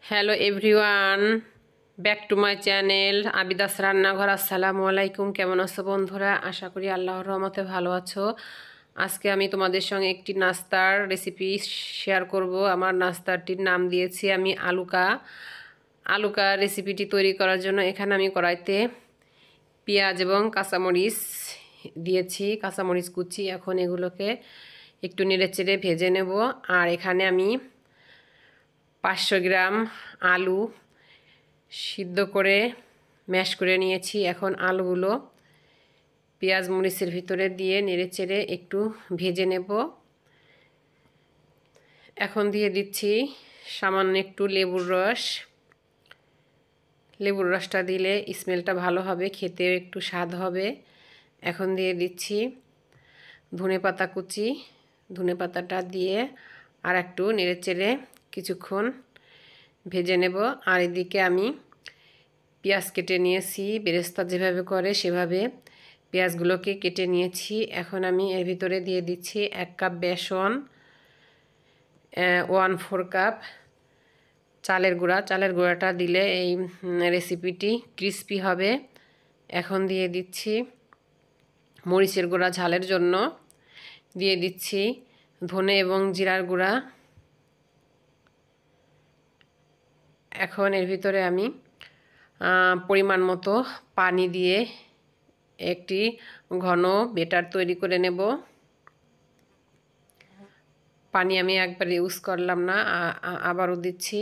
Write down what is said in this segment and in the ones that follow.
Hello everyone, back to my channel Abidas রান্নাঘর। আসসালামু আলাইকুম। কেমন আছো বন্ধুরা? আশা করি আল্লাহর রহমতে ভালো আছো। আজকে আমি তোমাদের সঙ্গে একটি নাস্তার রেসিপি শেয়ার করব। আমার নাস্তাটির নাম দিয়েছি আমি আলুকা। আলুকা রেসিপিটি তৈরি করার জন্য এখানে আমি কড়াইতে পেঁয়াজ এবং কাঁচামরিচ দিয়েছি, কাঁচামরিচ কুচি। এখন এগুলোকে একটু নেড়েচেড়ে ভেজে নেব। আর এখানে আমি 500 গ্রাম আলু সিদ্ধ করে ম্যাশ করে নিয়েছি। এখন আলুগুলো পেঁয়াজ মরিচের ভিতরে দিয়ে নেড়েচেড়ে একটু ভেজে নেব। এখন দিয়ে দিচ্ছি সামান্য একটু লেবুর রস। লেবুর রসটা দিলে স্মেলটা ভালো হবে, খেতেও একটু স্বাদ হবে। এখন দিয়ে দিচ্ছি ধনেপাতা কুচি। ধনেপাতাটা দিয়ে আর একটু নেড়েচেড়ে কিছুক্ষণ ভেজে নেব। আর এদিকে আমি পেঁয়াজ কেটে নিয়েছি, বেরেস্তা যেভাবে করে সেভাবে পেঁয়াজগুলোকে কেটে নিয়েছি। এখন আমি এর ভিতরে দিয়ে দিচ্ছি 1 কাপ বেসন, 1/4 কাপ চালের গুঁড়া। চালের গুঁড়াটা দিলে এই রেসিপিটি ক্রিস্পি হবে। এখন দিয়ে দিচ্ছি মরিচের গুঁড়া ঝালের জন্য, দিয়ে দিচ্ছি ধনে এবং জিরার গুঁড়া। এখন এর ভিতরে আমি পরিমাণ মতো পানি দিয়ে একটি ঘন বেটার তৈরি করে নেব। পানি আমি একবার ইউজ করলাম না, আবারও দিচ্ছি।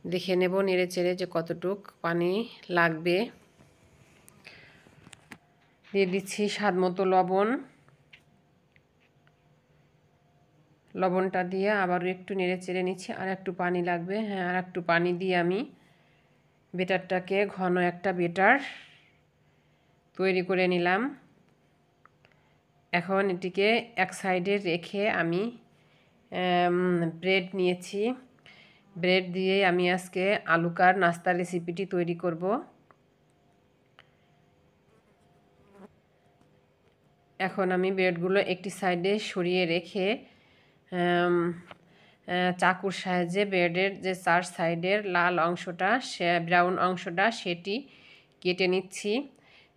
দেখে নেব নেড়েচেড়ে যে কতটুক পানি লাগবে। দিয়ে দিচ্ছি স্বাদ মতো লবণ। লবণটা দিয়ে আবারও একটু নেড়েচেড়ে নিচ্ছি। আর একটু পানি লাগবে, হ্যাঁ, আর একটু পানি দিয়ে আমি বেটারটাকে ঘন একটা বেটার তৈরি করে নিলাম। এখন এটিকে এক সাইডে রেখে আমি ব্রেড নিয়েছি। ব্রেড দিয়ে আমি আজকে আলুকার নাস্তা রেসিপিটি তৈরি করব। এখন আমি ব্রেডগুলো একটি সাইডে সরিয়ে রেখে চাকুর সাহায্যে ব্রেডের যে 4 সাইডের লাল অংশটা, ব্রাউন অংশটা সেটি কেটে নিচ্ছি।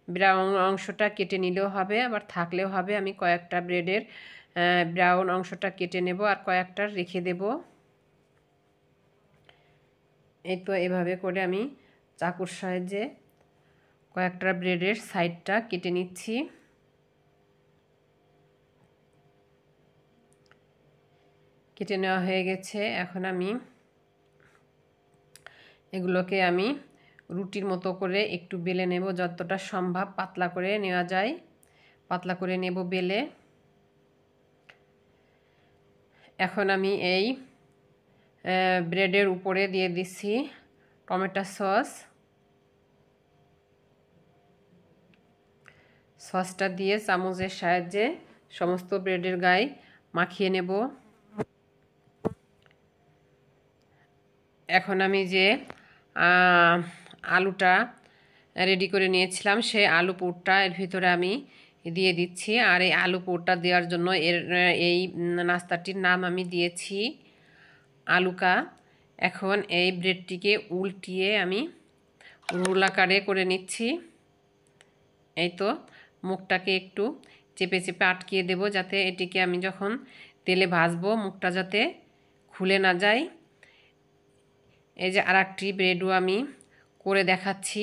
ব্রাউন অংশটা কেটে নিলেও হবে, আবার থাকলেও হবে। আমি কয়েকটা ব্রেডের ব্রাউন অংশটা কেটে নেব আর কয়েকটা রেখে দেব। এই তো এভাবে করে আমি চাকুর সাহায্যে কয়েকটা ব্রেডের সাইডটা কেটে নিচ্ছি। কেটে নেওয়া হয়ে গেছে। এখন আমি এগুলোকে আমি রুটির মতো করে একটু বেলে নেব, যতটা সম্ভব পাতলা করে নেওয়া যায় পাতলা করে নেব বেলে। এখন আমি এই ব্রেডের উপরে দিয়ে দিচ্ছি টমেটো সস। সসটা দিয়ে চামচের সাহায্যে সমস্ত ব্রেডের গায়ে মাখিয়ে নেব। এখন আমি যে আলুটা রেডি করে নিয়েছিলাম সেই আলু পুরটা এর ভিতরে আমি দিয়ে দিচ্ছি। আর এই আলু পুরটা দেওয়ার জন্য এই নাস্তাটির নাম আমি দিয়েছি আলুকা। এখন এই ব্রেডটিকে উল্টিয়ে আমি রোল আকারে করে নিচ্ছি। এই তো মুখটাকে একটু চেপে চেপে আটকিয়ে দেব, যাতে এটিকে আমি যখন তেলে ভাজবো মুখটা যাতে খুলে না যায়। এই যে আর একটি ব্রেডও আমি করে দেখাচ্ছি।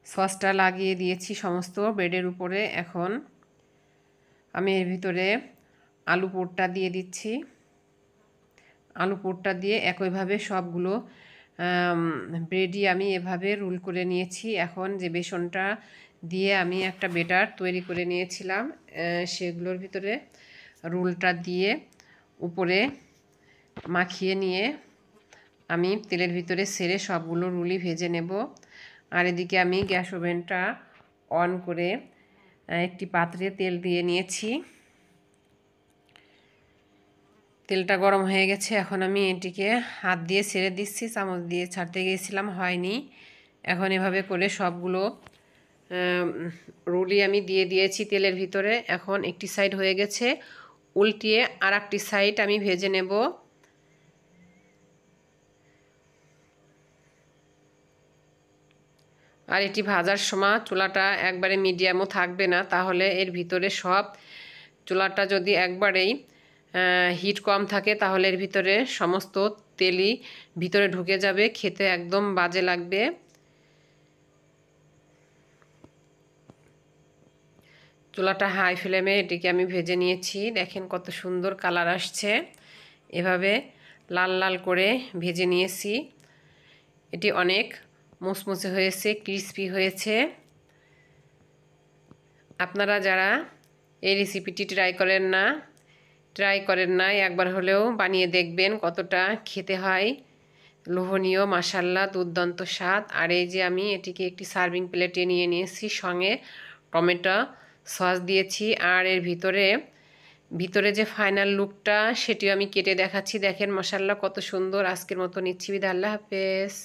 সসটা লাগিয়ে দিয়েছি সমস্ত ব্রেডের উপরে। এখন আমি এর ভিতরে আলু পুরটা দিয়ে দিচ্ছি। আলু পুরটা দিয়ে একইভাবে সবগুলো ব্রেডই আমি এভাবে রোল করে নিয়েছি। এখন যে বেসনটা দিয়ে আমি একটা বেটার তৈরি করে নিয়েছিলাম, সেগুলোর ভিতরে রোলটা দিয়ে উপরে মাখিয়ে নিয়ে আমি তেলের ভিতরে ছেড়ে সবগুলো রুলি ভেজে নেব। আর এদিকে আমি গ্যাস ওভেনটা অন করে একটি পাত্রে তেল দিয়ে নিয়েছি। তেলটা গরম হয়ে গেছে। এখন আমি এটিকে হাত দিয়ে ছেড়ে দিচ্ছি, চামচ দিয়ে ছাড়তে গিয়েছিলাম, হয়নি। এখন এভাবে করে সবগুলো রুলি আমি দিয়ে দিয়েছি তেলের ভিতরে। এখন একটি সাইড হয়ে গেছে, উল্টিয়ে আর একটি সাইড আমি ভেজে নেব। আর এটি ভাজার সময় চুলাটা একবারে মিডিয়ামও থাকবে না, তাহলে এর ভিতরে সব, চুলাটা যদি একবারেই হিট কম থাকে তাহলে এর ভিতরে সমস্ত তেলই ভিতরে ঢুকে যাবে, খেতে একদম বাজে লাগবে। চুলাটা হাই ফ্লেমে এটিকে আমি ভেজে নিয়েছি। দেখেন কত সুন্দর কালার আসছে। এভাবে লাল লাল করে ভেজে নিয়েছি। এটি অনেক মুচমুচে হয়েছে, ক্রিস্পি হয়েছে। আপনারা যারা এই রেসিপিটি ট্রাই করেন না, একবার হলেও বানিয়ে দেখবেন কতটা খেতে হয় লোভনীয়, মাশাআল্লাহ দুর্দান্ত স্বাদ। আর এই যে আমি এটিকে একটি সার্ভিং প্লেটে নিয়ে নিয়েছি, সঙ্গে টমেটো সস দিয়েছি। আর এর ভিতরে যে ফাইনাল লুকটা সেটিও আমি কেটে দেখাচ্ছি। দেখেন মাশাআল্লাহ কত সুন্দর। আজকের মতো নিচ্ছি বিদায়, আল্লাহ হাফেজ।